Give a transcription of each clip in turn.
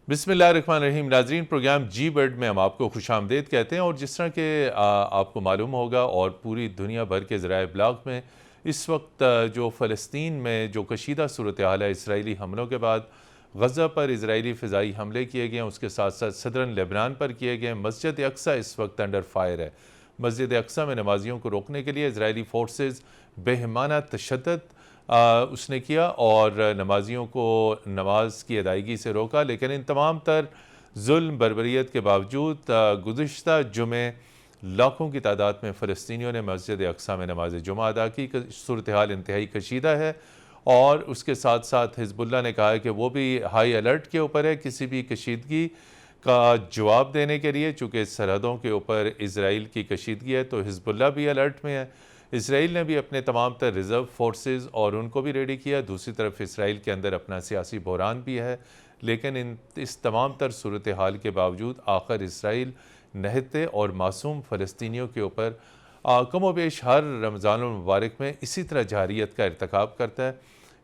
بسم اللہ الرحمن الرحیم. ناظرین، پروگرام جی برڈ میں ہم آپ کو خوش آمدید کہتے ہیں، اور جس طرح کہ آپ کو معلوم ہوگا اور پوری دنیا بھر کے ذرائع ابلاغ میں اس وقت جو فلسطین میں جو کشیدہ صورتحال ہے، اسرائیلی حملوں کے بعد غزہ پر اسرائیلی فضائی حملے کیے گئے ہیں، اس کے ساتھ ساتھ صدرن لبنان پر کیے گئے ہیں. مسجد اقصیٰ اس وقت انڈر فائر ہے. مسجد اقصیٰ میں نمازیوں کو روکنے کے لیے اسرائیلی فورسز بہیمانہ تشدد اس نے کیا اور نمازیوں کو نماز کی ادائیگی سے روکا. لیکن ان تمام تر ظلم بربریت کے باوجود گزشتہ جمعے لاکھوں کی تعداد میں فلسطینیوں نے مسجد اقصیٰ میں نماز جمعہ ادا کی. صورتحال انتہائی کشیدہ ہے، اور اس کے ساتھ ساتھ حزب اللہ نے کہا ہے کہ وہ بھی ہائی الرٹ کے اوپر ہے کسی بھی کشیدگی کا جواب دینے کے لیے. چونکہ سرحدوں کے اوپر اسرائیل کی کشیدگی ہے تو حزب اللہ بھی الرٹ میں ہے. اسرائیل نے بھی اپنے تمام تر ریزرو فورسز اور ان کو بھی ریڈی کیا. دوسری طرف اسرائیل کے اندر اپنا سیاسی بحران بھی ہے. لیکن اس تمام تر صورتحال کے باوجود آخر اسرائیل نہتے اور معصوم فلسطینیوں کے اوپر کم و بیش ہر رمضان المبارک میں اسی طرح جارحیت کا ارتکاب کرتا ہے.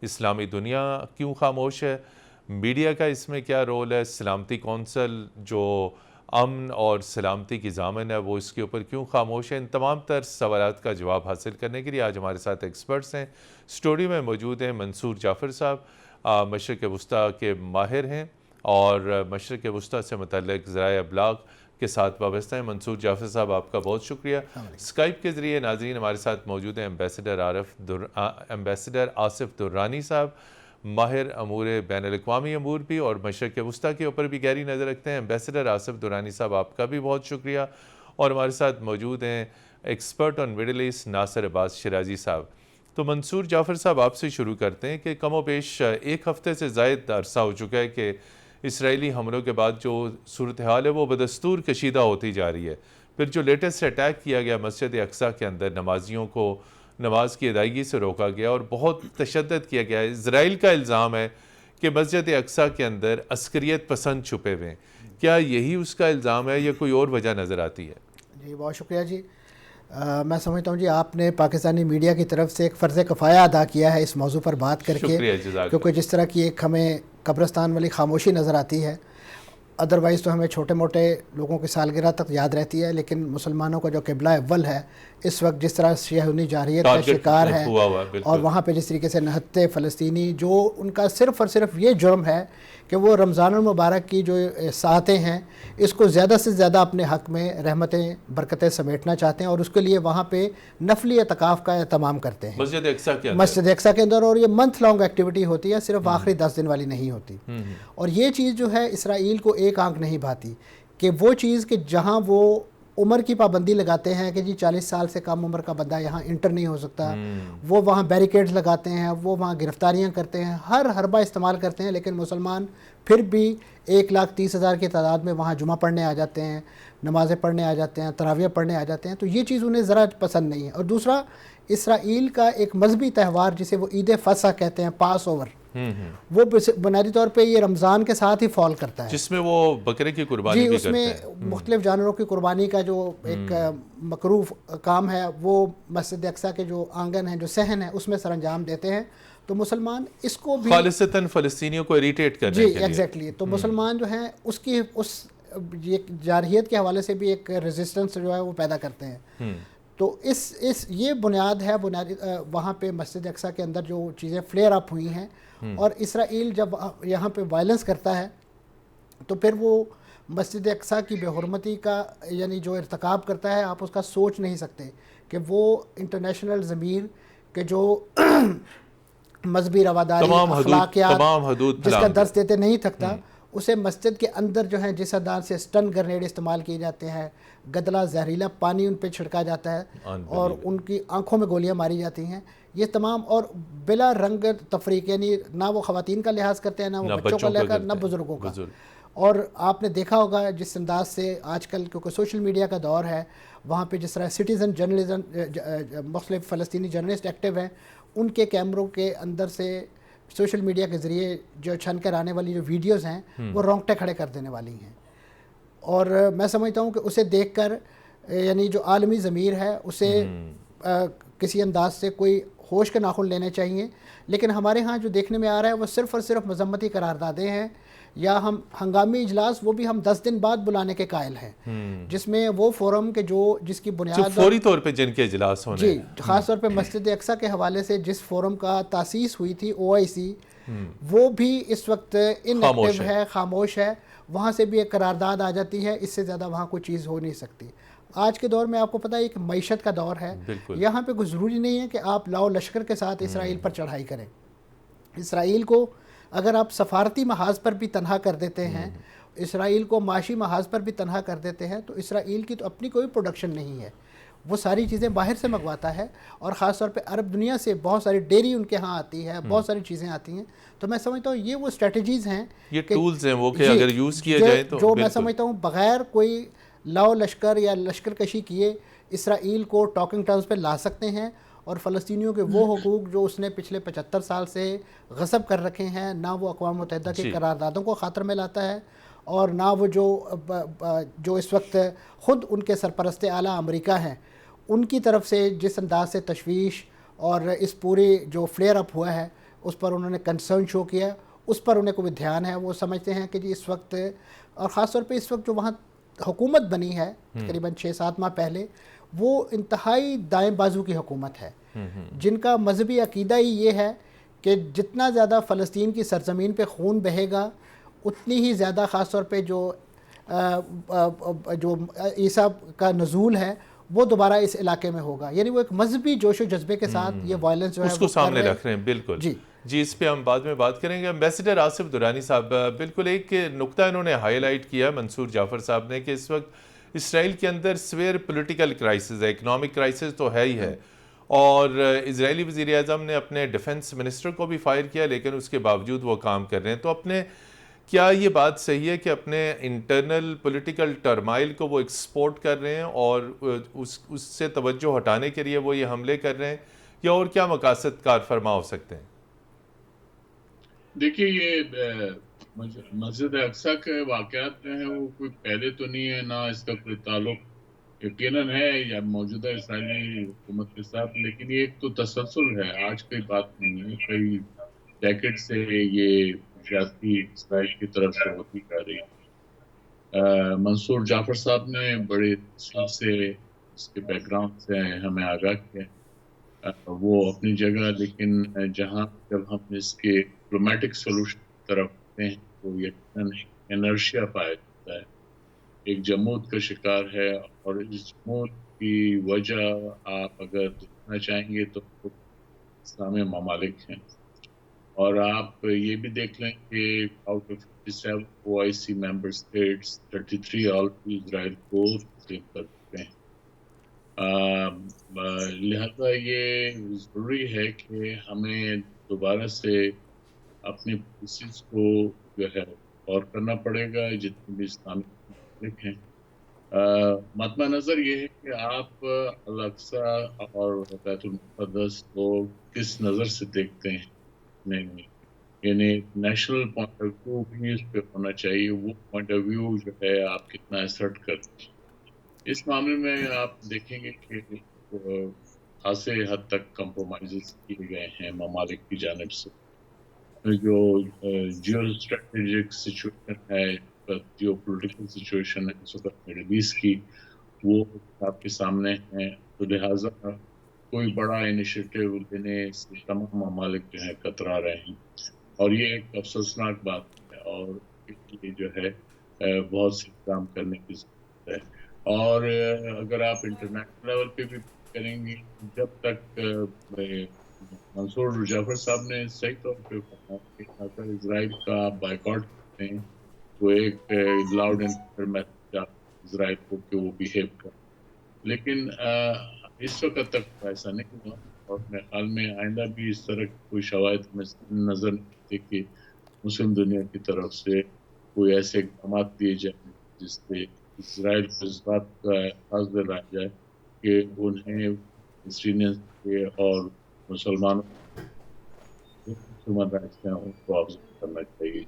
اسلامی دنیا کیوں خاموش ہے؟ میڈیا کا اس میں کیا رول ہے؟ سلامتی کونسل جو امن اور سلامتی کی ضامن ہے وہ اس کے اوپر کیوں خاموش ہے؟ ان تمام تر سوالات کا جواب حاصل کرنے کے لیے آج ہمارے ساتھ ایکسپرٹس ہیں. اسٹوڈیو میں موجود ہیں منصور جعفر صاحب، مشرق وسطیٰ کے ماہر ہیں اور مشرق وسطیٰ سے متعلق ذرائع ابلاغ کے ساتھ وابستہ ہیں. منصور جعفر صاحب، آپ کا بہت شکریہ. اسکائپ کے ذریعے ناظرین ہمارے ساتھ موجود ہیں ایمبیسڈر آصف درانی صاحب، ماہر امور بین الاقوامی امور بھی اور مشرق وسطیٰ کے اوپر بھی گہری نظر رکھتے ہیں. ایمبیسڈر آصف درانی صاحب، آپ کا بھی بہت شکریہ. اور ہمارے ساتھ موجود ہیں ایکسپرٹ آن مڈل ایسٹ ناصر عباس شیرازی صاحب. تو منصور جعفر صاحب، آپ سے شروع کرتے ہیں کہ کم و بیش ایک ہفتے سے زائد عرصہ ہو چکا ہے کہ اسرائیلی حملوں کے بعد جو صورتحال ہے وہ بدستور کشیدہ ہوتی جا رہی ہے. پھر جو لیٹسٹ اٹیک کیا گیا مسجد اقصیٰ کے اندر، نمازیوں کو نماز کی ادائیگی سے روکا گیا اور بہت تشدد کیا گیا ہے. اسرائیل کا الزام ہے کہ مسجد اقصیٰ کے اندر عسکریت پسند چھپے ہوئے ہیں. کیا یہی اس کا الزام ہے یا کوئی اور وجہ نظر آتی ہے؟ جی بہت شکریہ جی. میں سمجھتا ہوں جی آپ نے پاکستانی میڈیا کی طرف سے ایک فرض کفایہ ادا کیا ہے اس موضوع پر بات کر کے، کیونکہ جس طرح کی ایک ہمیں قبرستان والی خاموشی نظر آتی ہے، ادروائز تو ہمیں چھوٹے موٹے لوگوں کی سالگرہ تک یاد رہتی ہے، لیکن مسلمانوں کا جو قبلہ اول ہے اس وقت جس طرح صہیونی جارحیت کا شکار ہے اور وہاں پہ جس طریقے سے نہتے فلسطینی، جو ان کا صرف اور صرف یہ جرم ہے کہ وہ رمضان المبارک کی جو ساعتیں ہیں اس کو زیادہ سے زیادہ اپنے حق میں رحمتیں برکتیں سمیٹنا چاہتے ہیں، اور اس کے لیے وہاں پہ نفلی اعتکاف کا اہتمام کرتے ہیں مسجد اقصیٰ کے اندر. اور یہ منتھ لانگ ایکٹیویٹی ہوتی ہے، صرف آخری 10 دن والی نہیں ہوتی. اور یہ چیز جو ہے اسرائیل کو ایک آنکھ نہیں بھاتی کہ وہ چیز کہ جہاں وہ عمر کی پابندی لگاتے ہیں کہ جی 40 سال سے کم عمر کا بندہ یہاں انٹر نہیں ہو سکتا، وہ وہاں بیریکیڈز لگاتے ہیں، وہ وہاں گرفتاریاں کرتے ہیں، ہر حربہ استعمال کرتے ہیں، لیکن مسلمان پھر بھی 1,30,000 کی تعداد میں وہاں جمعہ پڑھنے آ جاتے ہیں، نمازیں پڑھنے آ جاتے ہیں، تراویح پڑھنے آ جاتے ہیں. تو یہ چیز انہیں ذرا پسند نہیں ہے. اور دوسرا، اسرائیل کا ایک مذہبی تہوار جسے وہ عید فصح کہتے ہیں، پاس اوور، وہ بنیادی طور پہ یہ رمضان کے ساتھ ہی فال کرتا ہے، جس میں وہ بکرے کی قربانی بھی کرتے ہیں. اس میں مختلف جانوروں کی قربانی کا جو ایک مکروہ کام ہے وہ مسجد اقصیٰ کے جو آنگن ہیں، جو صحن ہے، اس میں سر انجام دیتے ہیں. تو مسلمان اس کو بھی خالصتاً فلسطینیوں کو اریٹیٹ کرنے کے لیے. ایگزیکٹلی. تو مسلمان جو ہیں اس کی یہ جارحیت کے حوالے سے بھی ایک ریزسٹنس جو ہے وہ پیدا کرتے ہیں. تو یہ بنیاد ہے، وہاں پہ مسجد اقصیٰ کے اندر جو چیزیں فلیئر اپ ہوئی ہیں. اور اسرائیل جب یہاں پہ وائلنس کرتا ہے تو پھر وہ مسجد اقصیٰ کی بے حرمتی کا یعنی جو ارتکاب کرتا ہے، آپ اس کا سوچ نہیں سکتے کہ وہ انٹرنیشنل ضمیر کے جو مذہبی رواداری، اخلاقیات جس کا درس دیتے نہیں تھکتا، اسے مسجد کے اندر جو ہیں جس انداز سے اسٹن گرنیڈ استعمال کیے جاتے ہیں، گدلا زہریلا پانی ان پہ چھڑکا جاتا ہے اور ان کی آنکھوں میں گولیاں ماری جاتی ہیں، یہ تمام، اور بلا رنگ تفریق، یعنی نہ وہ خواتین کا لحاظ کرتے ہیں، نہ وہ بچوں کا لے کر، نہ بزرگوں کا. اور آپ نے دیکھا ہوگا جس انداز سے آج کل کیونکہ سوشل میڈیا کا دور ہے، وہاں پہ جس طرح سٹیزن جرنلزم، مختلف فلسطینی جرنلسٹ ایکٹیو ہیں، ان کے کیمروں کے اندر سے سوشل میڈیا کے ذریعے جو چھن کر آنے والی جو ویڈیوز ہیں وہ رونگٹے کھڑے کر دینے والی ہیں. اور میں سمجھتا ہوں کہ اسے دیکھ کر یعنی جو عالمی ضمیر ہے اسے کسی انداز سے کوئی ہوش کے ناخن لینے چاہیے. لیکن ہمارے ہاں جو دیکھنے میں آ رہا ہے وہ صرف اور صرف مذمتی قراردادیں ہیں یا ہم ہنگامی اجلاس وہ بھی ہم 10 دن بعد بلانے کے قائل ہیں، جس میں وہ فورم کے جس کی بنیاد فوری طور پہ جن کے اجلاس ہونے جی خاص طور پہ مسجد اقصیٰ کے حوالے سے جس فورم کا تاسیس ہوئی تھی OIC، وہ بھی اس وقت ان ایکٹیو ہے، خاموش ہے. وہاں سے بھی ایک قرارداد آ جاتی ہے، اس سے زیادہ وہاں کوئی چیز ہو نہیں سکتی. آج کے دور میں آپ کو پتہ ہے ایک معیشت کا دور ہے، یہاں پہ کوئی ضروری نہیں ہے کہ آپ لاؤ لشکر کے ساتھ اسرائیل پر چڑھائی کریں. اسرائیل کو اگر آپ سفارتی محاذ پر بھی تنہا کر دیتے ہیں، اسرائیل کو معاشی محاذ پر بھی تنہا کر دیتے ہیں، تو اسرائیل کی تو اپنی کوئی پروڈکشن نہیں ہے، وہ ساری چیزیں باہر سے منگواتا ہے. اور خاص طور پہ عرب دنیا سے بہت ساری ڈیری ان کے ہاں آتی ہے، بہت ساری چیزیں آتی ہیں. تو میں سمجھتا ہوں یہ وہ اسٹریٹجیز ہیں، یہ ٹولز ہیں وہ کہ اگر یوز کیا جائے تو جو میں سمجھتا ہوں بغیر کوئی لاؤ لشکر یا لشکر کشی کیے اسرائیل کو ٹاکنگ ٹرمز پہ لا سکتے ہیں. اور فلسطینیوں کے وہ حقوق جو اس نے پچھلے 75 سال سے غصب کر رکھے ہیں، نہ وہ اقوام متحدہ کے قراردادوں کو خاطر میں لاتا ہے، اور نہ وہ جو اس وقت خود ان کے سرپرست اعلیٰ امریکہ ہیں ان کی طرف سے جس انداز سے تشویش اور اس پوری جو فلیئر اپ ہوا ہے اس پر انہوں نے کنسرن شو کیا، اس پر انہیں کوئی دھیان ہے. وہ سمجھتے ہیں کہ جی اس وقت، اور خاص طور پہ اس وقت جو وہاں حکومت بنی ہے تقریباً 6-7 ماہ پہلے، وہ انتہائی دائیں بازو کی حکومت ہے، جن کا مذہبی عقیدہ ہی یہ ہے کہ جتنا زیادہ فلسطین کی سرزمین پہ خون بہے گا اتنی ہی زیادہ، خاص طور پہ جو عیسیٰ کا نزول ہے وہ دوبارہ اس علاقے میں ہوگا. یعنی وہ ایک مذہبی جوش و جذبے کے ساتھ یہ وائلنس جو ہے اس کو سامنے رکھ رہے ہیں. بالکل جی اس پہ ہم بعد میں بات کریں گے. ایمبیسڈر آصف درانی صاحب، بالکل ایک نقطہ انہوں نے ہائی لائٹ کیا منصور جعفر صاحب نے، کہ اس وقت اسرائیل کے اندر سویئر پولیٹیکل کرائسس ہے، اکنامک کرائسس تو ہے ہی ہے، اور اسرائیلی وزیر اعظم نے اپنے ڈیفنس منسٹر کو بھی فائر کیا، لیکن اس کے باوجود وہ کام کر رہے ہیں. تو اپنے کیا یہ بات صحیح ہے کہ اپنے انٹرنل پولیٹیکل ٹرمائل کو وہ ایکسپورٹ کر رہے ہیں اور اس سے توجہ ہٹانے کے لیے وہ یہ حملے کر رہے ہیں، یا اور کیا مقاصد کار فرما ہو سکتے ہیں؟ دیکھیے یہ مسجد اقصیٰ کے واقعات جو ہیں وہ کوئی پہلے تو نہیں ہے، نہ اس کا کوئی تعلق یقیناً ہے یا موجودہ اسرائیلی حکومت کے ساتھ، لیکن یہ ایک تو تسلسل ہے، آج کی بات نہیں ہے، کئی ڈیکیڈ سے یہ زیادتی اسرائیل کی طرف سے ہوتی جا رہی ہے. منصور جعفر صاحب نے بڑے تفصیل سے اس کے بیک گراؤنڈ سے ہمیں آگاہ کیا، وہ اپنی جگہ، لیکن جہاں جب ہم اس کے ڈپلومیٹک سولوشن کی طرف آتے ہیں تو یقیناً انرشیا پایا جاتا ہے، ایک جمود کا شکار ہے. اور اس جمود کی وجہ آپ اگر دیکھنا چاہیں گے تو اسلامی ممالک ہیں، اور آپ یہ بھی دیکھ لیں کہ out of 57 OIC member states 33 already Israel کو تسلیم کر چکے ہیں. لہذا یہ ضروری ہے کہ ہمیں دوبارہ سے اپنی پالیسیز کو جو ہے غور کرنا پڑے گا، جتنے بھی اسلامی ممالک ہیں. مطمع نظر یہ ہے کہ آپ الاقصیٰ اور بیت المقدس کو کس نظر سے دیکھتے ہیں. یعنی نیشنل پوائنٹ آف ویو بھی اس پہ ہونا چاہیے، وہ پوائنٹ آف ویو جو ہے آپ کتنا ایسرٹ کرتے ہیں. اس معاملے میں آپ دیکھیں گے کہ خاصے حد تک کمپرومائزز کیے گئے ہیں ممالک کی جانب سے. جو جیو اسٹریٹجک سچویشن ہے، جیو پولیٹیکل سچویشن ہے اس وقت میڈل ایسٹ کی، وہ آپ کے سامنے ہیں. تو لہٰذا کوئی بڑا انیشیٹو لینے سے تمام ممالک جو ہے کترا رہے ہیں، اور یہ ایک افسوسناک بات ہے، اور یہ جو ہے بہت سے کام کرنے کی ضرورت ہے. اور اگر آپ انٹرنیشنل لیول پہ بھی کریں گے، جب تک منصور جعفر صاحب نے صحیح طور پہ کہا کہ اگر اسرائیل کا بائیکاٹ کرتے ہیں تو ایک لاؤڈ اینڈ کلیئر میسج اسرائیل کو کہ وہ بیہیو کرے، لیکن اس وقت تک ایسا نہیں ہوا، اور میرے خیال میں آئندہ بھی اس طرح کوئی شواہد میں نظر نہیں آتے کہ مسلم دنیا کی طرف سے کوئی ایسے اقدامات دیے جائیں جس سے اسرائیل کو اس بات کا احساس دلایا جائے کہ انہیں فلسطینیز کے اور مسلمانوں ہیومن رائٹس ہیں ان کو آبزرو کرنا چاہیے.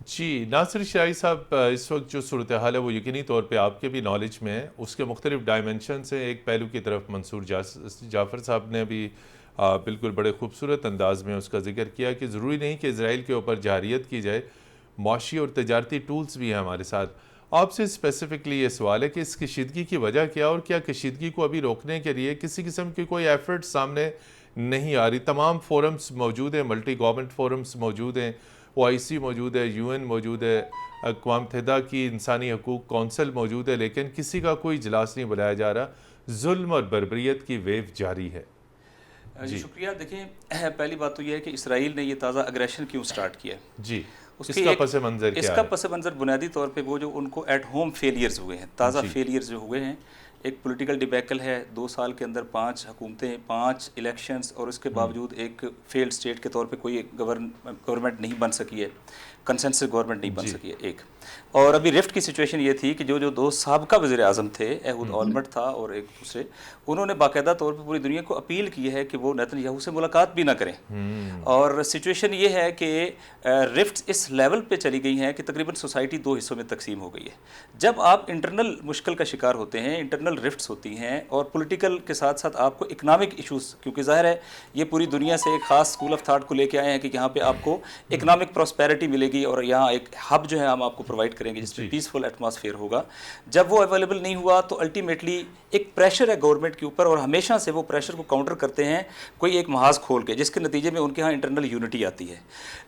جی ناصر شاہی صاحب، اس وقت جو صورتحال ہے وہ یقینی طور پہ آپ کے بھی نالج میں ہے، اس کے مختلف ڈائمنشنز ہیں. ایک پہلو کی طرف منصور جعفر صاحب نے بھی بالکل بڑے خوبصورت انداز میں اس کا ذکر کیا کہ ضروری نہیں کہ اسرائیل کے اوپر جارحیت کی جائے، معاشی اور تجارتی ٹولز بھی ہیں ہمارے ساتھ. آپ سے اسپیسیفکلی یہ سوال ہے کہ اس کشیدگی کی وجہ کیا، اور کیا کشیدگی کو ابھی روکنے کے لیے کسی قسم کی کوئی ایفرٹ سامنے نہیں آ رہی؟ تمام فورمز موجود ہیں، ملٹی گورنمنٹ فورمز موجود ہیں، OIC موجود ہے، UN موجود ہے، اقوام متحدہ کی انسانی حقوق کونسل موجود ہے، لیکن کسی کا کوئی اجلاس نہیں بلایا جا رہا. ظلم اور بربریت کی ویو جاری ہے. جی شکریہ. دیکھیں پہلی بات تو یہ ہے کہ اسرائیل نے یہ تازہ اگریشن کیوں سٹارٹ کیا ہے. جی اس کا پس منظر کیا ہے؟ اس کا پس منظر بنیادی طور پہ وہ جو ان کو ایٹ ہوم فیلیئرز ہوئے ہیں، تازہ فیلیئرز جو ہوئے ہیں. ایک پولیٹیکل ڈیبیکل ہے، 2 سال کے اندر 5 حکومتیں، 5 الیکشنز، اور اس کے باوجود ایک فیلڈ اسٹیٹ کے طور پہ کوئی گورنمنٹ نہیں بن سکی ہے، کنسنسس گورنمنٹ نہیں بن سکی ہے. ایک اور ابھی رفٹ کی سچویشن یہ تھی کہ جو 2 سابقہ وزیر اعظم تھے، ایہود اولمرٹ تھا اور ایک دوسرے، انہوں نے باقاعدہ طور پہ پوری دنیا کو اپیل کی ہے کہ وہ نیتن یاہو سے ملاقات بھی نہ کریں. اور سچویشن یہ ہے کہ رفٹ اس لیول پہ چلی گئی ہیں کہ تقریباً سوسائٹی 2 حصوں میں تقسیم ہو گئی ہے. جب آپ انٹرنل مشکل کا شکار ہوتے ہیں، انٹرنل رفٹس ہوتی ہیں، اور پولیٹیکل کے ساتھ ساتھ آپ کو اکنامک ایشوز، کیونکہ ظاہر ہے یہ پوری دنیا سے ایک خاص اسکول آف تھاٹ کو لے کے آئے ہیں کہ یہاں پہ آپ کو اکنامک پراسپیرٹی ملے گی اور یہاں ایک ہب جو ہے ہم آپ کو پرووائڈ کریں گے جس میں پیسفل ایٹماسفیئر ہوگا. جب وہ اویلیبل نہیں ہوا تو الٹیمیٹلی ایک پریشر ہے گورنمنٹ کے اوپر، اور ہمیشہ سے وہ پریشر کو کاؤنٹر کرتے ہیں کوئی ایک محاذ کھول کے، جس کے نتیجے میں ان کے ہاں انٹرنل یونٹی آتی ہے.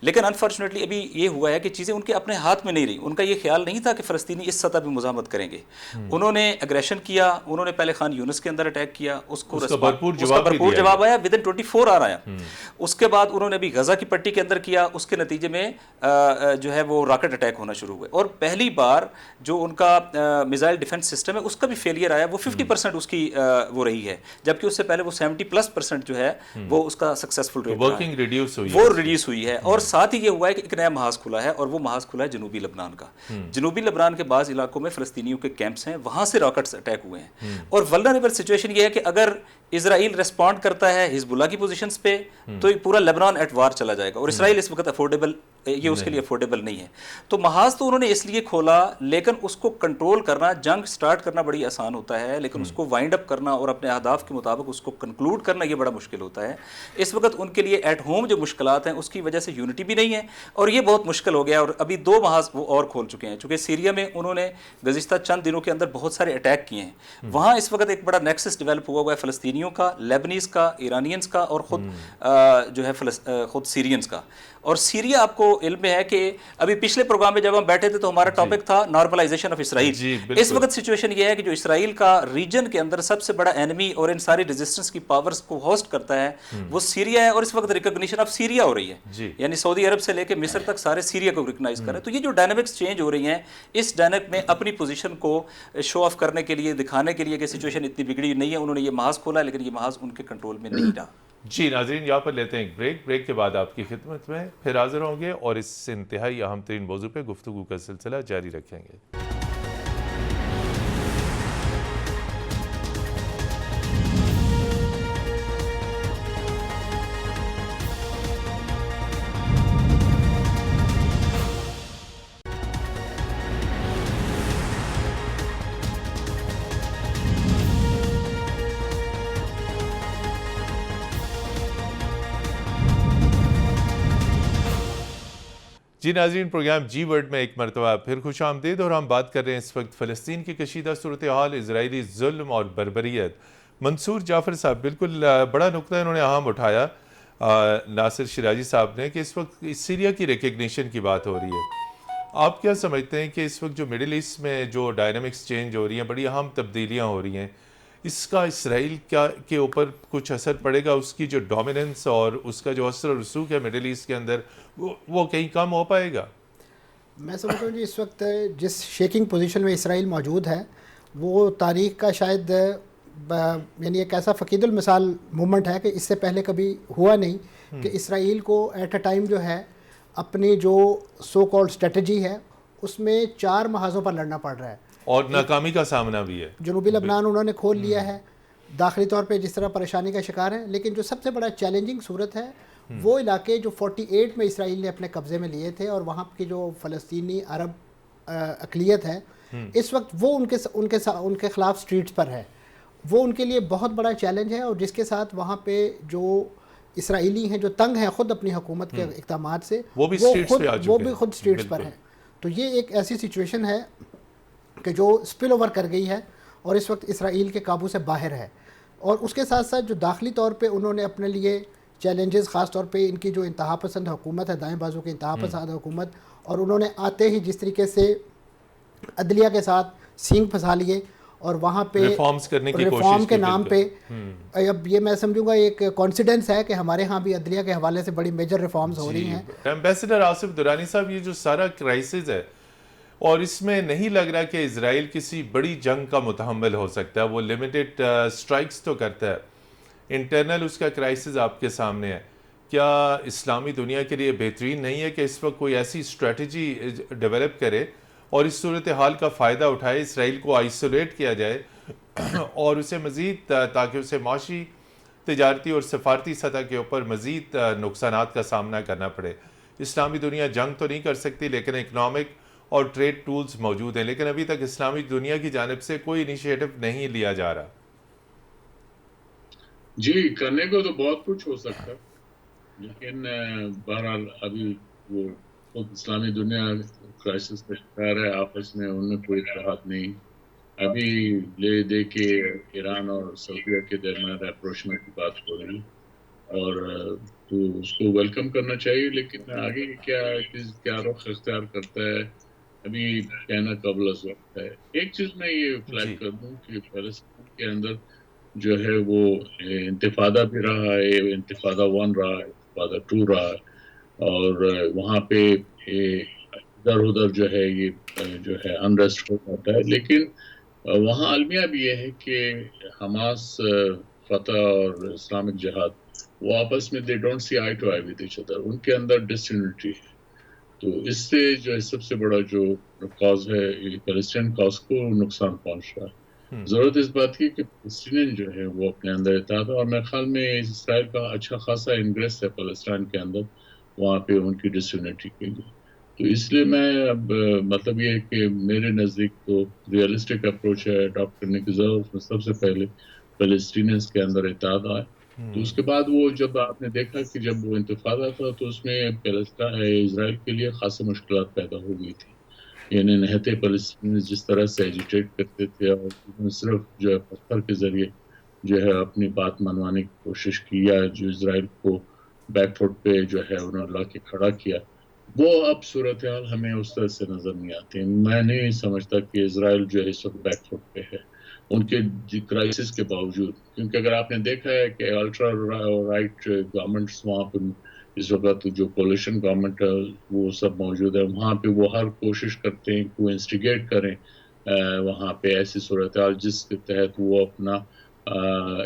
لیکن انفارچونیٹلی ابھی یہ ہوا ہے کہ چیزیں ان کے اپنے ہاتھ میں نہیں رہی. ان کا یہ خیال نہیں تھا کہ فلسطینی اس سطح پہ مزاحمت کریں گے. انہوں نے اگریشن کیا، انہوں نے پہلے خان یونس کے اندر اٹیک کیا، اس کو بھرپور جواب آیا، ودن 24 آور آیا. اس کے بعد انہوں نے بھی غزہ کی پٹی کے اندر کیا، اس کے نتیجے میں جو ہے وہ راکٹ اٹیک ہونا شروع ہوئے. اور پہلی بار جو ان کا میزائل ڈیفنس سسٹم ہے اس کا بھی فیلئر آیا، وہ 50% اس کی وہ رہی ہے، جبکہ اس سے پہلے وہ 70+% جو ہے وہ اس کا سکسیسفل ریٹ ورکنگ ریڈیوس ہوئی ہے. اور ساتھ ہی یہ ہوا ہے کہ ایک نیا محاذ کھلا ہے، اور وہ محاذ کھلا ہے جنوبی لبنان کا. جنوبی لبنان کے بعض علاقوں میں فلسطینیوں کے کیمپس ہیں، وہاں سے راکٹس اٹیک ہوئے ہیں. اور ولنریبل سچویشن یہ ہے کہ اگر اسرائیل ریسپونڈ کرتا ہے حزب اللہ کی پوزیشنز پہ تو پورا لبنان ایٹ وار چلا جائے گا، اور اسرائیل اس وقت افورڈیبل، یہ اس کے لیے افورڈیبل نہیں ہے. تو محاذ تو انہوں نے اس لیے کھولا، لیکن اس کو کنٹرول کرنا، جنگ سٹارٹ کرنا بڑی آسان ہوتا ہے، لیکن اس کو وائنڈ اپ کرنا اور اپنے اہداف کے مطابق اس کو کنکلوڈ کرنا یہ بڑا مشکل ہوتا ہے. اس وقت ان کے لیے ایٹ ہوم جو مشکلات ہیں اس کی وجہ سے یونٹی بھی نہیں ہے، اور یہ بہت مشکل ہو گیا. اور ابھی 2 محاذ وہ اور کھول چکے ہیں، چونکہ سیریا میں انہوں نے گزشتہ چند دنوں کے اندر بہت سارے اٹیک کیے ہیں. وہاں اس وقت ایک بڑا نیکسس ڈیولپ ہوا ہے فلسطینیوں کا، لیبنیز کا، ایرانینز کا، اور خود جو ہے خود سیرینز کا. اور سیریا آپ کو علم میں ہے کہ ابھی پچھلے پروگرام میں جب ہم بیٹھے تھے تو ہمارا ٹاپک تھا نارملائزیشن آف اسرائیل. اس وقت سچویشن یہ ہے کہ جو اسرائیل کا ریجن کے اندر سب سے بڑا اینمی اور ان ساری ریزسٹنس کی پاورز کو ہوسٹ کرتا ہے وہ سیریا ہے، اور اس وقت ریکگنیشن آف سیریا ہو رہی ہے، یعنی سعودی عرب سے لے کے مصر تک سارے سیریا کو ریکگنائز کر رہے ہیں. تو یہ جو ڈائنامکس چینج ہو رہی ہیں، اس ڈائنامک میں اپنی پوزیشن کو شو آف کرنے کے لیے، دکھانے کے لیے کہ سچویشن اتنی بگڑی نہیں ہے، انہوں نے یہ محاذ کھولا ہے، لیکن یہ محاذ ان کے کنٹرول میں نہیں رہا. جی ناظرین، یہاں پر لیتے ہیں ایک بریک کے بعد آپ کی خدمت میں پھر حاضر ہوں گے اور اس انتہائی اہم ترین موضوع پہ گفتگو کا سلسلہ جاری رکھیں گے. جی ناظرین، پروگرام جی ورڈ میں ایک مرتبہ پھر خوش آمدید، اور ہم بات کر رہے ہیں اس وقت فلسطین کی کشیدہ صورتحال، اسرائیلی ظلم اور بربریت. منصور جعفر صاحب، بالکل بڑا نقطہ انہوں نے اہم اٹھایا ناصر شیرازی صاحب نے، کہ اس وقت سیریا کی ریکگنیشن کی بات ہو رہی ہے. آپ کیا سمجھتے ہیں کہ اس وقت جو مڈل ایسٹ میں جو ڈائنامکس چینج ہو رہی ہیں، بڑی اہم تبدیلیاں ہو رہی ہیں، اس کا اسرائیل کے اوپر کچھ اثر پڑے گا؟ اس کی جو ڈومیننس اور اس کا جو اثر و رسوخ ہے مڈل ایسٹ کے اندر، وہ کہیں کم ہو پائے گا؟ میں سمجھتا ہوں جی اس وقت جس شیکنگ پوزیشن میں اسرائیل موجود ہے وہ تاریخ کا شاید یعنی ایک ایسا فقید المثال مومنٹ ہے کہ اس سے پہلے کبھی ہوا نہیں کہ اسرائیل کو ایٹ اے ٹائم جو ہے اپنی جو سو کالڈ اسٹریٹجی ہے اس میں 4 محاذوں پر لڑنا پڑ رہا ہے، اور ناکامی کا سامنا بھی ہے. جنوبی لبنان انہوں نے کھول لیا ہے، داخلی طور پہ جس طرح پریشانی کا شکار ہے، لیکن جو سب سے بڑا چیلنجنگ صورت ہے وہ علاقے جو 48 میں اسرائیل نے اپنے قبضے میں لیے تھے، اور وہاں کی جو فلسطینی عرب اقلیت ہے اس وقت وہ ان کے خلاف سٹریٹس پر ہے. وہ ان کے لیے بہت بڑا چیلنج ہے، اور جس کے ساتھ وہاں پہ جو اسرائیلی ہیں جو تنگ ہیں خود اپنی حکومت کے اقدامات سے، وہ بھی خود سٹریٹس پر ہیں. تو یہ ایک ایسی سچویشن ہے کہ جو سپل اوور کر گئی ہے اور اس وقت اسرائیل کے قابو سے باہر ہے. اور اس کے ساتھ ساتھ جو داخلی طور پہ انہوں نے اپنے لیے چیلنجز، خاص طور پہ ان کی جو انتہا پسند حکومت ہے، دائیں بازو کی انتہا پسند حکومت، اور انہوں نے آتے ہی جس طریقے سے عدلیہ کے ساتھ سینگ پھنسا لیے اور وہاں پہ ریفارم کے نام پہ، اب یہ میں سمجھوں گا ایک کانفیڈنس ہے کہ ہمارے ہاں بھی عدلیہ کے حوالے سے بڑی میجر ریفارمز ہو رہی ہیں. ایمبیسڈر آصف درانی صاحب، یہ جو سارا کرائسس ہے اور اس میں نہیں لگ رہا کہ اسرائیل کسی بڑی جنگ کا متحمل ہو سکتا ہے. وہ لمیٹڈ سٹرائکس تو کرتا ہے، انٹرنل اس کا کرائسس آپ کے سامنے ہے. کیا اسلامی دنیا کے لیے بہترین نہیں ہے کہ اس وقت کوئی ایسی اسٹریٹجی ڈیولپ کرے اور اس صورتحال کا فائدہ اٹھائے، اسرائیل کو آئسولیٹ کیا جائے اور اسے مزید، تاکہ اسے معاشی، تجارتی اور سفارتی سطح کے اوپر مزید نقصانات کا سامنا کرنا پڑے؟ اسلامی دنیا جنگ تو نہیں کر سکتی، لیکن اکنامک اور ٹریڈ ٹولز موجود ہیں، لیکن ابھی تک اسلامی دنیا کی جانب سے کوئی انیشیٹو نہیں لیا جا رہا. جی، کرنے کو تو بہت کچھ ہو سکتا ہے، لیکن بہرحال ابھی وہ خود اسلامی دنیا کرائسس کا شکار ہے، آپس میں ان میں کوئی اتحاد نہیں. ابھی لے دے کے ایران اور سعودیہ کے درمیان اپروچمنٹ کی بات ہو رہی، اور تو اس کو ویلکم کرنا چاہیے، لیکن آگے کیا رخ اختیار کرتا ہے ابھی کہنا قبل از وقت ہے. ایک چیز میں یہ فلیگ کر دوں کہ فلسطین کے اندر جو ہے وہ انتفادہ بھی رہا ہے، انتفادہ 1 رہا ہے، انتفادہ 2 رہا ہے، اور وہاں پہ ادھر ادھر جو ہے یہ انریسٹ ہو جاتا ہے. لیکن وہاں المیہ بھی یہ ہے کہ حماس، فتح اور اسلامک جہاد، وہ آپس میں they don't see eye to eye with each other، ان کے اندر ڈسیونٹی ہے. تو اس سے جو ہے سب سے بڑا جو کاز ہے، فلسطین کاز کو نقصان پہنچ رہا ہے. ضرورت اس بات کی کہ فلسطین جو ہے وہ اپنے اندر اتحاد، اور میرے خیال میں اسرائیل کا اچھا خاصا انگریس ہے فلسطین کے اندر وہاں پہ ان کی ڈسیونٹی کے لیے. تو اس لیے میں اب مطلب یہ ہے کہ میرے نزدیک تو ریئلسٹک اپروچ ہے اڈاپٹ کرنے کی ضرورت. سب سے پہلے فلسطینیز کے اندر اتحاد آئے، تو اس کے بعد وہ جب آپ نے دیکھا کہ جب وہ انتفاضہ تھا تو اس میں اسرائیل کے لیے خاصی مشکلات پیدا ہو گئی تھی. یعنی نہتے فلسطینی جس طرح سے ایجیٹیٹ کرتے تھے اور صرف جو ہے پتھر کے ذریعے جو ہے اپنی بات منوانے کی کوشش کی، یا جو اسرائیل کو بیک فٹ پہ جو ہے انہوں نے لا کے کھڑا کیا، وہ اب صورتحال ہمیں اس طرح سے نظر نہیں آتی. میں نہیں سمجھتا کہ اسرائیل جو ہے اس وقت بیک فٹ پہ ہے ان کے کرائسس کے باوجود، کیونکہ اگر آپ نے دیکھا ہے کہ الٹرا رائٹ گورنمنٹس وہاں پہ اس وقت جو کولیشن گورنمنٹ ہے وہ سب موجود ہے وہاں پہ، وہ ہر کوشش کرتے ہیں کہ وہ انسٹیگیٹ کریں وہاں پہ ایسی صورتحال جس کے تحت وہ اپنا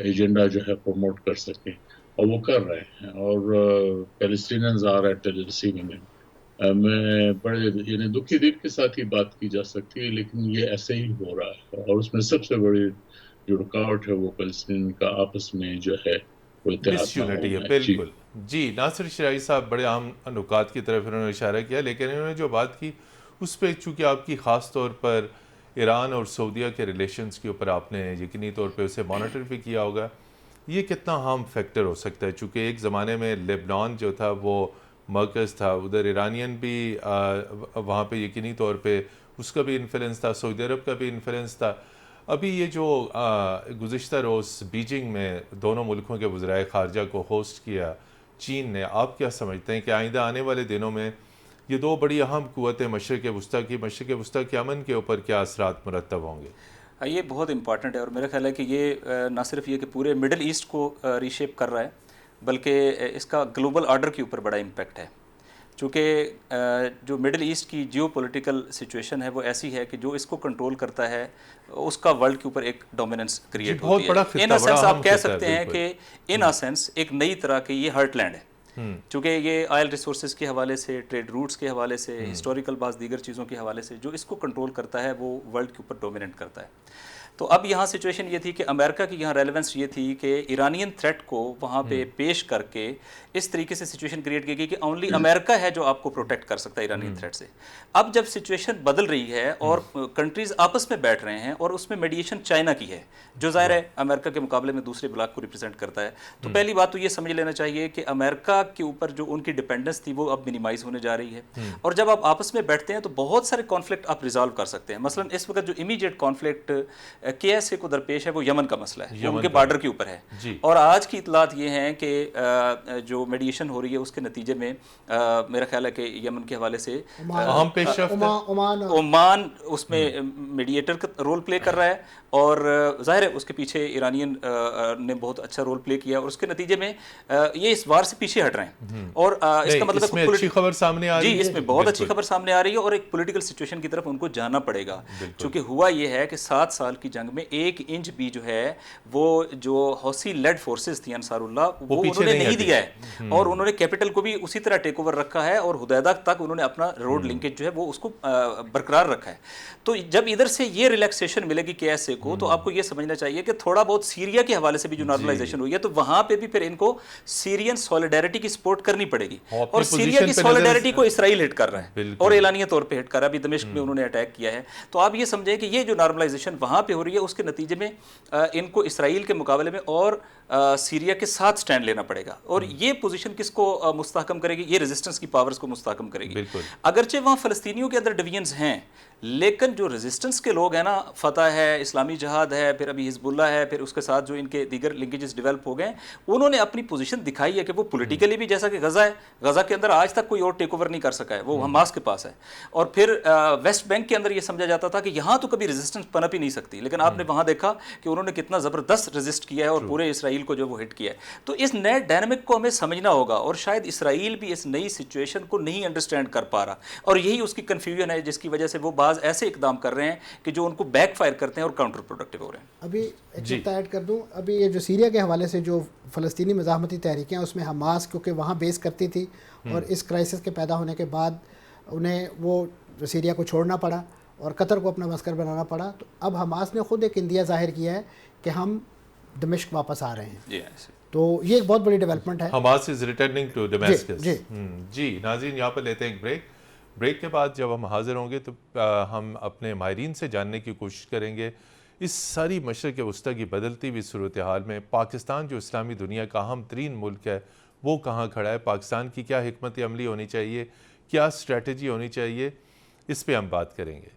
ایجنڈا جو ہے پروموٹ کر سکیں، اور وہ کر رہے ہیں. اور Palestinians are at receiving end. میں بڑے یعنی دکھی دل کے ساتھ ہی بات کی جا سکتی ہے، لیکن یہ ایسے ہی ہو رہا ہے، اور اس میں سب سے بڑی جو رکاوٹ ہے وہ فلسطین کا آپس میں جو ہے وہ اتحاد نہ ہونا ہے. بالکل. جی، ناصر شرائعی صاحب بڑے اہم نکات کی طرف انہوں نے اشارہ کیا، لیکن انہوں نے جو بات کی اس پہ چونکہ آپ کی خاص طور پر ایران اور سعودیہ کے ریلیشنز کے اوپر آپ نے یقینی طور پہ اسے مانیٹر بھی کیا ہوگا. یہ کتنا ہارم فیکٹر ہو سکتا ہے؟ چونکہ ایک زمانے میں لیبنان جو تھا وہ مرکز تھا، ادھر ایرانین بھی وہاں پہ یقینی طور پہ اس کا بھی انفلوئنس تھا، سعودی عرب کا بھی انفلوئنس تھا. ابھی یہ جو گزشتہ روز بیجنگ میں دونوں ملکوں کے وزرائے خارجہ کو ہوسٹ کیا چین نے، آپ کیا سمجھتے ہیں کہ آئندہ آنے والے دنوں میں یہ دو بڑی اہم قوتیں مشرق وسطیٰ کے امن کے اوپر کیا اثرات مرتب ہوں گے؟ یہ بہت امپارٹنٹ ہے، اور میرا خیال ہے کہ یہ نہ صرف یہ کہ پورے مڈل ایسٹ کو ری شیپ کر رہا ہے، بلکہ اس کا گلوبل آرڈر کے اوپر بڑا امپیکٹ ہے. چونکہ جو مڈل ایسٹ کی جیو پولیٹیکل سچویشن ہے وہ ایسی ہے کہ جو اس کو کنٹرول کرتا ہے اس کا ورلڈ کے اوپر ایک ڈومیننس کریٹ ہوتی ہے. ان اے سینس آپ کہہ سکتے ہیں کہ ان اے سینس ایک نئی طرح کے یہ ہارٹ لینڈ ہے، چونکہ یہ آئل ریسورسز کے حوالے سے، ٹریڈ روٹس کے حوالے سے، ہسٹوریکل بعض دیگر چیزوں کے حوالے سے جو اس کو کنٹرول کرتا ہے وہ ورلڈ کے اوپر ڈومیننٹ کرتا ہے. تو اب یہاں سچویشن یہ تھی کہ امریکہ کی یہاں ریلیونس یہ تھی کہ ایرانین تھریٹ کو وہاں پہ پیش کر کے اس طریقے سے سچویشن کریٹ کی گئی کہ اونلی امریکہ ہے جو آپ کو پروٹیکٹ کر سکتا ہے ایرانین تھریٹ سے. اب جب سچویشن بدل رہی ہے اور کنٹریز آپس میں بیٹھ رہے ہیں اور اس میں میڈیشن چائنا کی ہے جو ظاہر ہے امریکہ کے مقابلے میں دوسرے بلاک کو ریپرزینٹ کرتا ہے, تو پہلی بات تو یہ سمجھ لینا چاہیے کہ امریکہ کے اوپر جو ان کی ڈپینڈنس تھی وہ اب منیمائز ہونے جا رہی ہے. اور جب آپ آپس میں بیٹھتے ہیں تو بہت سارے کانفلکٹ آپ ریزالو کر سکتے ہیں. مثلا اس وقت جو امیڈیٹ کانفلکٹ کے ایس اے کو درپیش ہے وہ یمن کا مسئلہ ہے, ان کے بارڈر کے اوپر ہے. اور آج کی اطلاعات یہ ہیں کہ جو میڈیشن ہو رہی ہے اس کے نتیجے میں میرا خیال ہے کہ یمن کے حوالے سے عمان اس میں میڈیٹر کا رول پلے کر رہا ہے, اور ظاہر ہے اس کے پیچھے ایرانین نے بہت اچھا رول پلے کیا, اور اس کے نتیجے میں یہ اس وار سے پیچھے ہٹ رہے ہیں. اور اس کا مطلب اس میں اچھی خبر سامنے آ رہی ہے. جی, اس میں بہت اچھی خبر سامنے آ رہی ہے, اور ایک پولیٹیکل سچویشن کی طرف ان کو جانا پڑے گا. چونکہ ہوا یہ ہے کہ 7 سال کی جنگ میں 1 انچ بھی جو ہے وہ جو حوثی لیڈ فورسز تھیں انصار اللہ وہ انہوں نے نہیں دیا ہے, اور انہوں نے کیپٹل کو بھی اسی طرح ٹیک اوور رکھا ہے, اور حدیدہ تک انہوں نے اپنا روڈ لنکیج جو ہے وہ اس کو برقرار رکھا ہے. تو جب ادھر سے یہ ریلیکسیشن ملے گی کے ایس اے کو, تو آپ کو یہ سمجھنا چاہیے کہ تھوڑا بہت سیریا کے حوالے سے بھی جو نارملائزیشن ہوئی ہے تو وہاں پہ بھی پھر ان کو سیرین سولیڈیرٹی کی سپورٹ کرنی پڑے گی. اور سیریا کی سولیڈیرٹی کو اسرائیل ہٹ کر رہا ہے اور اعلانیہ طور پہ ہٹ کر رہا ہے. ابھی دمشق میں انہوں نے اٹیک کیا ہے. تو آپ یہ سمجھیں کہ یہ جو نارملائزیشن وہاں پہ ہو رہی ہے اس کے نتیجے میں ان کو اسرائیل کے مقابلے میں اور سیریا کے ساتھ سٹینڈ لینا پڑے گا, اور یہ پوزیشن کس کو مستحکم کرے گی؟ یہ ریزسٹنس کی پاورز کو مستحکم کرے گی. اگرچہ وہاں فلسطینیوں کے اندر ڈویژنز ہیں, لیکن جو ریزسٹنس کے لوگ ہیں نا, فتح ہے, اسلامی جہاد ہے, پھر ابھی حزب اللہ ہے, پھر اس کے ساتھ جو ان کے دیگر لنکیجز ڈیولپ ہو گئے, انہوں نے اپنی پوزیشن دکھائی ہے کہ وہ پولیٹیکلی بھی, جیسا کہ غزہ ہے, غزہ کے اندر آج تک کوئی اور ٹیک اوور نہیں کر سکا ہے, وہ حماس کے پاس ہے. اور پھر ویسٹ بینک کے اندر یہ سمجھا جاتا تھا کہ یہاں تو کبھی ریزسٹنس پنپ ہی نہیں سکتی, لیکن آپ نے وہاں دیکھا کہ انہوں نے کتنا زبردست ریزسٹ کیا ہے اور پورے اسرائیل کو جو وہ ہٹ کیا ہے. تو اس نئے ڈائنامک کو ہمیں سمجھنا ہوگا, اور شاید اسرائیل بھی اس نئی سچویشن کو نہیں انڈرسٹینڈ کر پا رہا, اور یہی اس کی کنفیوژن ہے جس کی وجہ سے وہ بعض ایسے اقدام کر رہے ہیں کہ جو ان کو بیک فائر کرتے ہیں اور کاؤنٹر پروڈکٹیو ہو رہے ہیں. ابھی ایک نقطہ ایڈ کر دوں, ابھی یہ جو سیریا کے حوالے سے جو فلسطینی مزاحمتی تحریکیں ہیں اس میں حماس کیونکہ وہاں بیس کرتی تھی, اور اس کرائسس کے پیدا ہونے کے بعد انہیں وہ سیریا کو چھوڑنا پڑا اور قطر کو اپنا مسکر بنانا پڑا. تو اب حماس نے خود ایک اندیا ظاہر کیا ہے کہ ہم دمشق واپس آ رہے ہیں. تو یہ ایک بہت بڑی ڈیولپمنٹ ہے. Hamas is returning to Damascus. جی ناظرین, یہاں پر لیتے ہیں ایک بریک کے بعد جب ہم حاضر ہوں گے تو ہم اپنے ماہرین سے جاننے کی کوشش کریں گے اس ساری مشرق وسطیٰ کی بدلتی ہوئی صورتحال میں پاکستان جو اسلامی دنیا کا اہم ترین ملک ہے وہ کہاں کھڑا ہے, پاکستان کی کیا حکمت عملی ہونی چاہیے, کیا اسٹریٹجی ہونی چاہیے, اس پہ ہم بات کریں گے.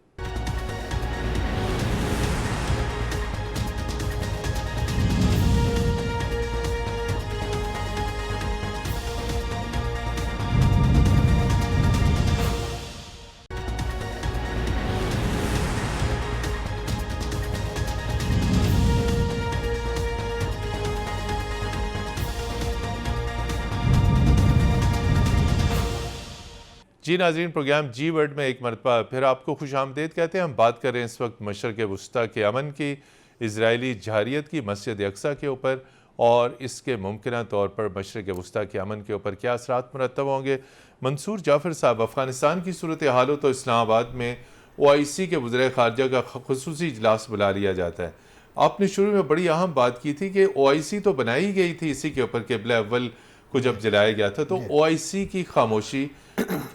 جی ناظرین, پروگرام جی ورڈ میں ایک مرتبہ پھر آپ کو خوش آمدید کہتے ہیں. ہم بات کر رہے ہیں اس وقت مشرق وسطیٰ کے امن کی, اسرائیلی جارحیت کی مسجد اقصیٰ کے اوپر, اور اس کے ممکنہ طور پر مشرق وسطیٰ کے امن کے اوپر کیا اثرات مرتب ہوں گے. منصور جعفر صاحب, افغانستان کی صورتحال ہو تو اسلام آباد میں OIC کے وزرائے خارجہ کا خصوصی اجلاس بلا لیا جاتا ہے. آپ نے شروع میں بڑی اہم بات کی تھی کہ OIC تو بنائی گئی تھی اسی کے اوپر, قبلہ اول کو جب جلایا گیا تھا, تو OIC کی خاموشی,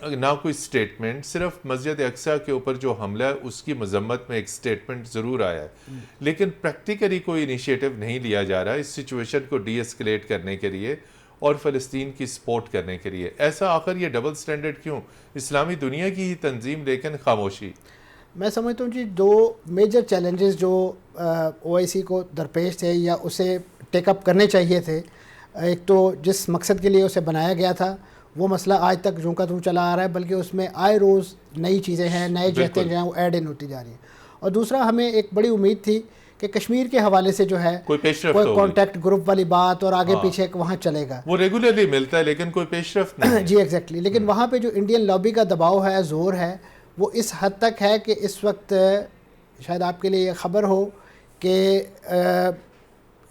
نہ کوئی سٹیٹمنٹ, صرف مسجد اقصیٰ کے اوپر جو حملہ ہے اس کی مذمت میں ایک سٹیٹمنٹ ضرور آیا ہے, لیکن پریکٹیکلی کوئی انیشیٹو نہیں لیا جا رہا اس سچویشن کو ڈی ایسکلیٹ کرنے کے لیے اور فلسطین کی سپورٹ کرنے کے لیے. ایسا آخر یہ ڈبل سٹینڈرڈ کیوں؟ اسلامی دنیا کی ہی تنظیم لیکن خاموشی. میں سمجھتا ہوں جی 2 میجر چیلنجز جو OIC کو درپیش تھے یا اسے ٹیک اپ کرنے چاہیے تھے. ایک تو جس مقصد کے لیے اسے بنایا گیا تھا وہ مسئلہ آج تک جوں کا توں چلا آ رہا ہے, بلکہ اس میں آئے روز نئی چیزیں ہیں, نئے جہتیں جو ہیں وہ ایڈ ان ہوتی جا رہی ہیں. اور دوسرا ہمیں ایک بڑی امید تھی کہ کشمیر کے حوالے سے جو ہے کوئی کانٹیکٹ گروپ والی بات اور آگے پیچھے وہاں چلے گا, وہ ریگولرلی ملتا ہے لیکن کوئی پیش رفت نہیں. جی ایگزیکٹلی. لیکن وہاں پہ جو انڈین لابی کا دباؤ ہے, زور ہے, وہ اس حد تک ہے کہ اس وقت شاید آپ کے لیے یہ خبر ہو کہ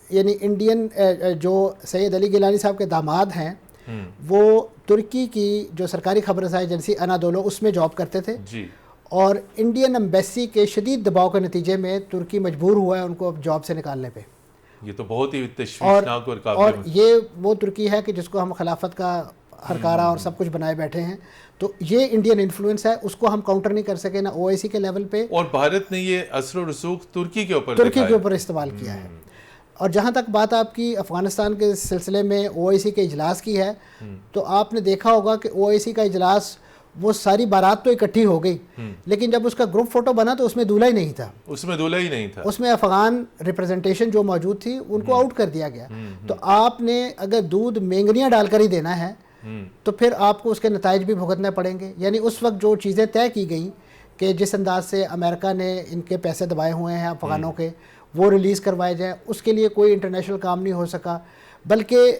یعنی انڈین جو سید علی گیلانی صاحب کے داماد ہیں وہ ترکی کی جو سرکاری خبر رسائی ایجنسی انادولو اس میں جاب کرتے تھے, اور انڈین ایمبیسی کے شدید دباؤ کے نتیجے میں ترکی مجبور ہوا ہے ان کو اب جاب سے نکالنے پہ. یہ تو بہت ہی تشویشناک اور قابل. اور یہ وہ ترکی ہے کہ جس کو ہم خلافت کا ہرکارہ اور سب کچھ بنائے بیٹھے ہیں. تو یہ انڈین انفلوئنس ہے, اس کو ہم کاؤنٹر نہیں کر سکے نہ او آئی سی کے لیول پہ. اور بھارت نے یہ اثر و رسوخ ترکی کے اوپر استعمال کیا ہے. اور جہاں تک بات آپ کی افغانستان کے سلسلے میں او آئی سی کے اجلاس کی ہے, تو آپ نے دیکھا ہوگا کہ او آئی سی کا اجلاس وہ ساری بارات تو اکٹھی ہو گئی, لیکن جب اس کا گروپ فوٹو بنا تو اس میں دولہا ہی نہیں تھا. اس میں افغان ریپرزنٹیشن جو موجود تھی ان کو آؤٹ کر دیا گیا. تو آپ نے اگر دودھ مینگنیاں ڈال کر ہی دینا ہے تو پھر آپ کو اس کے نتائج بھی بھگتنے پڑیں گے. یعنی اس وقت جو چیزیں طے کی گئیں کہ جس انداز سے امریکہ نے ان کے پیسے دبائے ہوئے ہیں افغانوں کے, وہ ریلیز کروائے جائیں, اس کے لیے کوئی انٹرنیشنل کام نہیں ہو سکا. بلکہ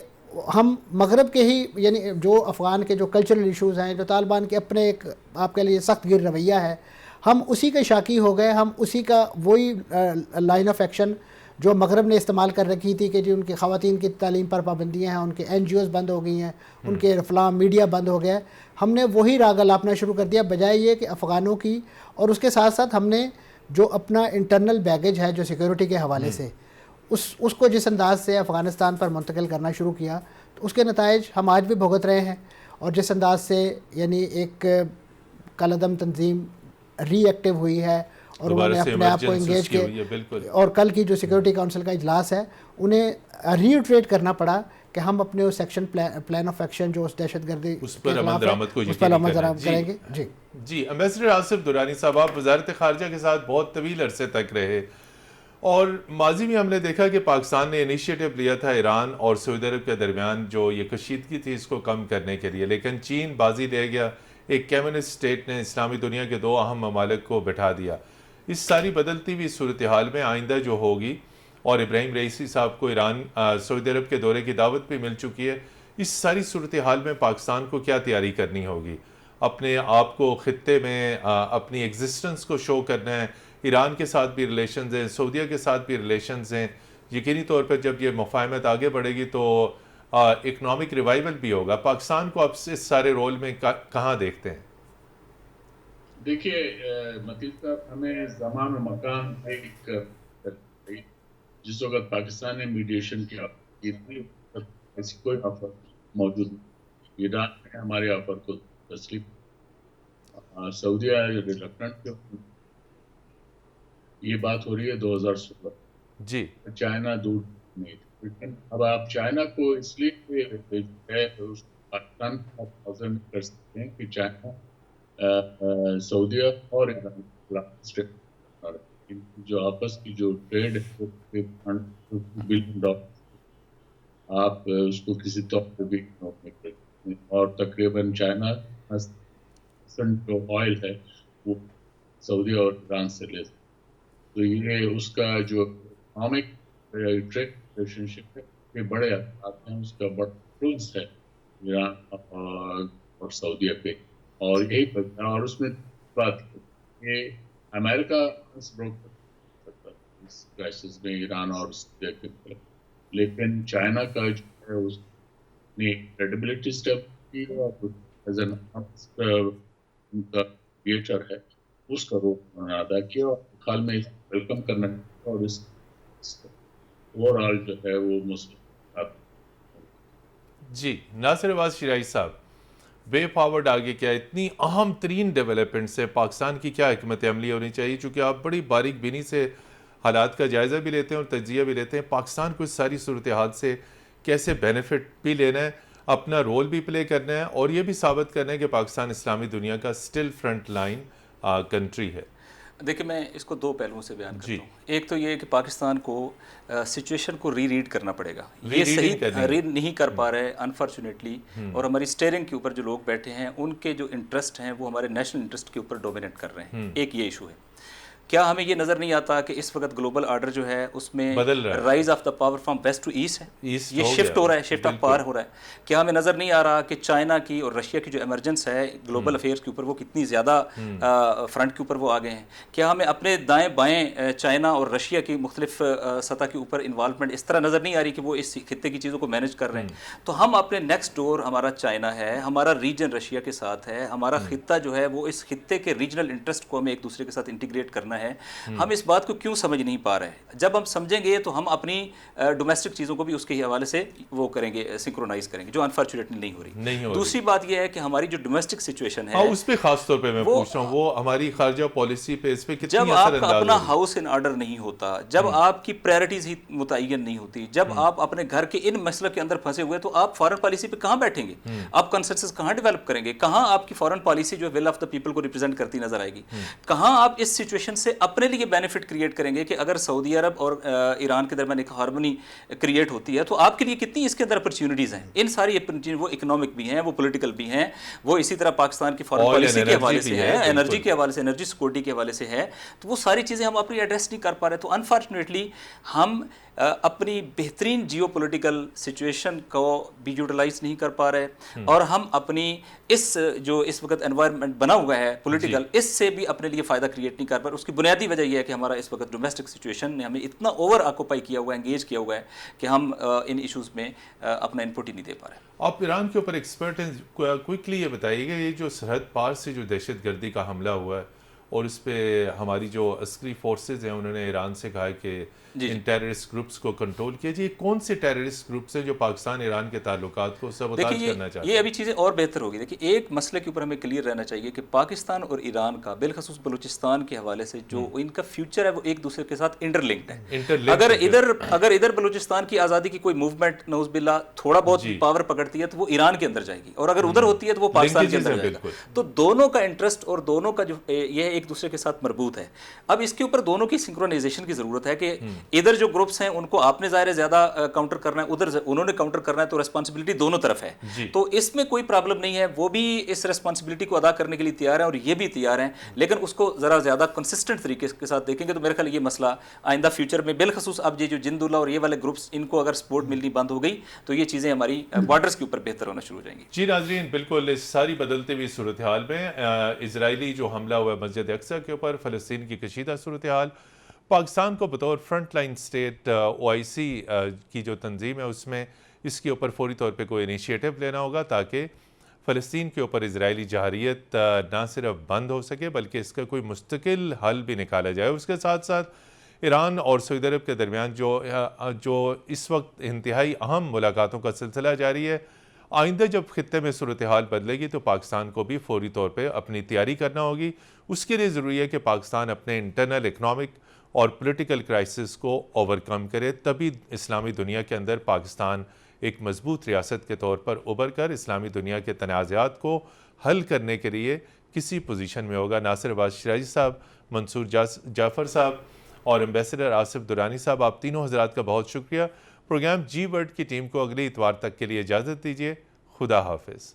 ہم مغرب کے ہی, یعنی جو افغان کے جو کلچرل ایشوز ہیں, جو طالبان کے اپنے ایک آپ کے لیے سخت گیر رویہ ہے, ہم اسی کے شاکی ہو گئے. ہم اسی کا وہی لائن آف ایکشن جو مغرب نے استعمال کر رکھی تھی کہ جی ان کی خواتین کی تعلیم پر پابندیاں ہیں, ان کے این جی اوز بند ہو گئی ہیں, ان کے فلاں میڈیا بند ہو گیا. ہم نے وہی راگ الاپنا شروع کر دیا, بجائے یہ کہ افغانوں کی, اور اس کے ساتھ ساتھ ہم نے جو اپنا انٹرنل بیگیج ہے جو سیکیورٹی کے حوالے سے, اس کو جس انداز سے افغانستان پر منتقل کرنا شروع کیا, تو اس کے نتائج ہم آج بھی بھگت رہے ہیں. اور جس انداز سے یعنی ایک کالعدم تنظیم ری ایکٹیو ہوئی ہے اور انہوں نے اپنے آپ کو انگیج کیا, اور کل کی جو سیکیورٹی کونسل کا اجلاس ہے انہیں ری ایٹریٹ کرنا پڑا کہ ہم اپنے اس ایکشن پلان آف ایکشن جو اس دہشت گردی اس پر عمل درآمد کریں گے. جی ایمبیسڈر آصف درانی صاحب, آپ وزارت خارجہ کے ساتھ بہت طویل عرصے تک رہے, اور ماضی میں ہم نے دیکھا کہ پاکستان نے انیشیٹو لیا تھا ایران اور سعودی عرب کے درمیان جو یہ کشیدگی تھی اس کو کم کرنے کے لیے, لیکن چین بازی لے گیا. ایک کمیونسٹ اسٹیٹ نے اسلامی دنیا کے 2 اہم ممالک کو بٹھا دیا. اس ساری بدلتی ہوئی صورتحال میں آئندہ جو ہوگی, اور ابراہیم رئیسی صاحب کو ایران سعودی عرب کے دورے کی دعوت بھی مل چکی ہے, اس ساری صورتحال میں پاکستان کو کیا تیاری کرنی ہوگی؟ اپنے آپ کو خطے میں اپنی ایگزسٹنس کو شو کرنا ہے. ایران کے ساتھ بھی ریلیشنز ہیں, سعودیہ کے ساتھ بھی ریلیشنز ہیں. یقینی طور پر جب یہ مفاہمت آگے بڑھے گی تو اکنامک ریوائول بھی ہوگا. پاکستان کو آپ اس سارے رول میں کہاں دیکھتے ہیں؟ دیکھیے متین صاحب, ہمیں زمان و مکان ایک جس وقت پاکستان نے میڈیشن کی ایسی کوئی آفر موجود نہیں. ایران نے ہمارے آفر کو تسلیم, سعودیہ ریلکٹنٹ. یہ بات ہو رہی ہے 2016. جی چائنا دور نہیں, لیکن اب آپ چائنا کو اس لیے پاکستان کر سکتے ہیں کہ چائنا سعودیہ اور ایران جو آپس کی جو ٹریڈ ہے $1 بلین آپ اس کو کسی طور پہ بھی اور تقریباً چائنا جو آئل ہے وہ سعودی اور ایران سے لے. تو یہ اس کا جو اکنامک ٹریڈ ریلیشن شپ ہے یہ بڑے اثرات ہیں, اس کا بڑا انفلوئنس ہے ایران اور سعودیہ پہ. اور یہی اور اس میں بات کہ امریکہ اس کرائسس میں ایران اور سعودیہ کے, لیکن چائنا کا جو ہے اس نے کریڈیبلٹی اسٹیپ کی اور ایز این ان کا کریٹر ہے اس کا رول انہوں نے ادا کیا, اور حال میں ویلکم کرنا اور اس اوور آل جو ہے وہ مسلم. جی ناصر عباس شیرائی صاحب, وے فارورڈ آگے کیا اتنی اہم ترین ڈیولپمنٹ سے پاکستان کی کیا حکمت عملی ہونی چاہیے؟ چونکہ آپ بڑی باریک بینی سے حالات کا جائزہ بھی لیتے ہیں اور تجزیہ بھی لیتے ہیں. پاکستان کو اس ساری صورتحال سے کیسے بینیفٹ بھی لینا ہے, اپنا رول بھی پلے کرنا ہے, اور یہ بھی ثابت کرنا ہے کہ پاکستان اسلامی دنیا کا سٹل فرنٹ لائن کنٹری ہے؟ دیکھیں میں اس کو 2 پہلوؤں سے بیان کرتا ہوں. ایک تو یہ ہے کہ پاکستان کو سچویشن کو ری ریڈ کرنا پڑے گا. یہ صحیح ریڈ نہیں کر پا رہے انفارچونیٹلی, اور ہماری سٹیئرنگ کے اوپر جو لوگ بیٹھے ہیں ان کے جو انٹرسٹ ہیں وہ ہمارے نیشنل انٹرسٹ کے اوپر ڈومینیٹ کر رہے ہیں. ایک یہ ایشو ہے. کیا ہمیں یہ نظر نہیں آتا کہ اس وقت گلوبل آرڈر جو ہے اس میں rise of the power from west to east ہے, یہ شفٹ ہو رہا ہے, شفٹ آف پاور ہو رہا ہے. کیا ہمیں نظر نہیں آ رہا کہ چائنا کی اور رشیا کی جو ایمرجنس ہے گلوبل افیئرس کے اوپر وہ کتنی زیادہ فرنٹ کے اوپر وہ آگے ہیں. کیا ہمیں اپنے دائیں بائیں چائنا اور رشیا کی مختلف سطح کے اوپر انوالومنٹ اس طرح نظر نہیں آ رہی کہ وہ اس خطے کی چیزوں کو مینیج کر رہے ہیں. تو ہم اپنے نیکسٹ ڈور ہمارا چائنا ہے, ہمارا ریجن رشیا کے ساتھ ہے, ہمارا خطہ جو ہے وہ اس خطے کے ریجنل انٹرسٹ کو ہمیں ایک دوسرے کے ساتھ انٹیگریٹ کرنا ہے. ہم اس بات کو کیوں سمجھ نہیں پا رہے ہیں؟ جب ہم سمجھیں گے تو ہم اپنی ڈومیسٹک چیزوں کو بھی اس کے حوالے سے وہ کریں گے, سنکرونائز کریں گے, جو انفارچونیٹلی نہیں ہو رہی. دوسری بات یہ ہے کہ ہماری جو ڈومیسٹک سچویشن ہے اس پہ خاص طور پہ میں پوچھ رہا ہوں, وہ ہماری خارجہ پالیسی پہ اس پہ کتنی جب آپ کا اپنا ہاؤس ان آرڈر نہیں ہوتا, جب آپ کی پرائرٹیز ہی متعین نہیں ہوتی, جب آپ اپنے گھر کے ان مسئلے کے اندر پھنسے ہوئے, تو آپ فارن پالیسی پہ کہاں بیٹھیں گے؟ آپ کنسنسس کہاں ڈیولپ کریں گے؟ کہاں آپ کی فارن پالیسی جو ول آف دا پیپل کو ریپرزینٹ کرتی نظر آئے گی؟ کہاں آپ اس سچویشن سے اپنے لیے بینیفٹ کریٹ کریں گے کہ اگر سعودی عرب اور ایران کے درمیان ایک ہارمونی کریٹ ہوتی ہے تو آپ کے لیے کتنی اس کے اندر اپرچونیٹیز ہیں؟ ان ساری اپرچونیٹیز وہ اکنامک بھی ہیں, وہ پولیٹیکل بھی ہیں, وہ اسی طرح پاکستان کی فارن پالیسی کے حوالے سے ہے, انرجی کے حوالے سے, انرجی سیکورٹی کے حوالے سے ہے. تو وہ ساری چیزیں ہم اپنی ایڈریس نہیں کر پا رہے. تو انفارچونیٹلی ہم اپنی بہترین جیو پولیٹیکل سچویشن کو بھی یوٹیلائز نہیں کر پا رہے, اور ہم اپنی اس جو اس وقت انوائرمنٹ بنا ہوا ہے پولیٹیکل, اس سے بھی اپنے لیے فائدہ کریٹ نہیں کر پا رہے. اس کی بنیادی وجہ یہ ہے کہ ہمارا اس وقت ڈومیسٹک سچویشن نے ہمیں اتنا اوور آکوپائی کیا ہوا ہے, انگیج کیا ہوا ہے کہ ہم ان ایشوز میں اپنا انپٹ ہی نہیں دے پا رہے. آپ ایران کے اوپر ایکسپرٹ ہیں, کوئکلی یہ بتائیے گا, یہ جو سرحد پار سے جو دہشت گردی کا حملہ ہوا ہے اور اس پہ ہماری جو عسکری فورسز ہیں انہوں نے ایران سے کہا کہ ان ٹیررسٹ گروپس کو کنٹرول کیجیے, کون سے ٹیررسٹ گروپس ہیں جو پاکستان ایران کے تعلقات کو سبوتاژ کرنا چاہتے ہیں؟ یہ ابھی چیزیں اور بہتر ہوگی. دیکھیے ایک مسئلے کے اوپر ہمیں کلیئر رہنا چاہیے کہ پاکستان اور ایران کا بالخصوص بلوچستان کے حوالے سے جو ان کا فیوچر ہے وہ ایک دوسرے کے ساتھ انٹر لنکڈ ہے. اگر ادھر بلوچستان کی آزادی کی کوئی موومنٹ نعوذ باللہ تھوڑا بہت پاور پکڑتی ہے تو وہ ایران کے اندر جائے گی, اور اگر ادھر ہوتی ہے تو وہ پاکستان کے اندر جائے گا. تو دونوں کا انٹرسٹ اور دونوں کا جو یہ ایک دوسرے کے ساتھ مربوط ہے. اب اس کے اوپر دونوں کی سنکرونائزیشن کی ضرورت ہے کہ ادھر جو گروپس ہیں ان کو آپ نے ظاہر ہے زیادہ کاؤنٹر کرنا ہے, ادھر انہوں نے کاؤنٹر کرنا ہے, تو ریسپانسبلٹی دونوں طرف ہے. تو اس میں کوئی پرابلم نہیں ہے, وہ بھی اس ریسپانسبلٹی کو ادا کرنے کے لیے تیار ہیں اور یہ بھی تیار ہیں, لیکن اس کو ذرا زیادہ کنسسٹنٹ طریقے کے ساتھ دیکھیں گے تو میرے خیال یہ مسئلہ آئندہ فیوچر میں بالخصوص اب یہ جو جند اللہ اور یہ والے گروپس ان کو اگر سپورٹ ملنی بند ہو گئی تو یہ چیزیں ہماری بارڈرز کے اوپر بہتر ہونا شروع ہو جائیں گی. جی ناظرین, بالکل اس ساری بدلتی ہوئی صورتحال میں اسرائیلی جو حملہ ہوا مسجد اقصی کے اوپر, فلسطین کی کشیدہ صورتحال, پاکستان کو بطور فرنٹ لائن سٹیٹ OIC کی جو تنظیم ہے اس میں اس کے اوپر فوری طور پہ کوئی انیشیٹو لینا ہوگا تاکہ فلسطین کے اوپر اسرائیلی جارحیت نہ صرف بند ہو سکے بلکہ اس کا کوئی مستقل حل بھی نکالا جائے. اس کے ساتھ ساتھ ایران اور سعودی عرب کے درمیان جو اس وقت انتہائی اہم ملاقاتوں کا سلسلہ جاری ہے, آئندہ جب خطے میں صورتحال بدلے گی تو پاکستان کو بھی فوری طور پہ اپنی تیاری کرنا ہوگی. اس کے لیے ضروری ہے کہ پاکستان اپنے انٹرنل اکنامک اور پولیٹیکل کرائسس کو اوورکم کرے, تبھی اسلامی دنیا کے اندر پاکستان ایک مضبوط ریاست کے طور پر ابھر کر اسلامی دنیا کے تنازعات کو حل کرنے کے لیے کسی پوزیشن میں ہوگا. ناصر عباس شیرازی صاحب, منصور جعفر صاحب اور ایمبیسڈر آصف درانی صاحب, آپ تینوں حضرات کا بہت شکریہ. پروگرام جی ورلڈ کی ٹیم کو اگلی اتوار تک کے لیے اجازت دیجیے. خدا حافظ.